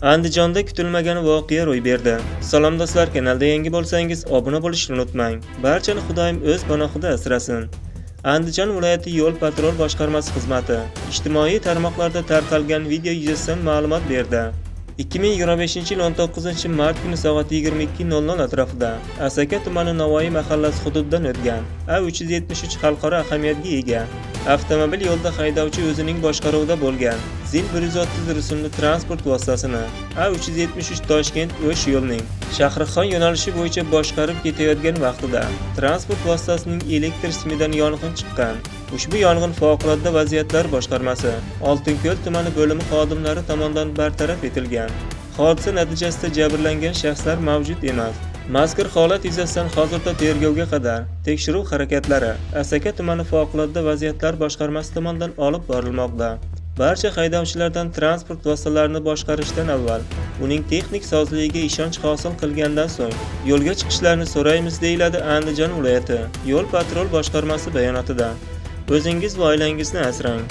Andijonda kutilmagan voqea ro'y berdi. Salom do'stlar, kanalda yangi bo'lsangiz obuna bo'lishni unutmang. Barchani Xudoyim o'z panohida asrasin. Andijon viloyati yo'l patrul boshqarmasi xizmati ijtimoiy tarmoqlarda tarqalgan video yuzasidan ma'lumot berdi. 2025-yil 19-mart kuni soat 22:00 atrofida Asaka tumani Navoiy mahallasi hududidan o'tgan A373 xalqaro ahamiyatga ega avtomobil yo'lda haydovchi o'zining boshqaruvida bo'lgan ZIL 130 rusumli transport vositasini A373 Toshkent-O'sh yo'lining Shahrixon yo'nalishi bo'yicha boshqarib ketayotgan vaqtida transport vositasining elektr simidan yong'in chiqqan. Ushbu yong'in favqulodda vaziyatlar boshqarmasi Oltinko'l tumani bo'limi xodimlari tomonidan bartaraf etilgan. Hodisa natijasida jabrlangan shaxslar mavjud emas. Mazkur holat yuzasidan hozirda tergovga qadar tekshiruv harakatlari Asaka tumani favqulodda vaziyatlar boshqarmasi tomonidan olib borilmoqda. Barcha haydovchilardan transport vositalarini boshqarishdan avval uning texnik sozligiga ishonch hosil qilgandan so'ng yo'lga chiqishlarini so'raymiz, deyiladi Andijon viloyati yo'l patrul boshqarmasi bayonotida. O'zingiz va oilangizni asrang.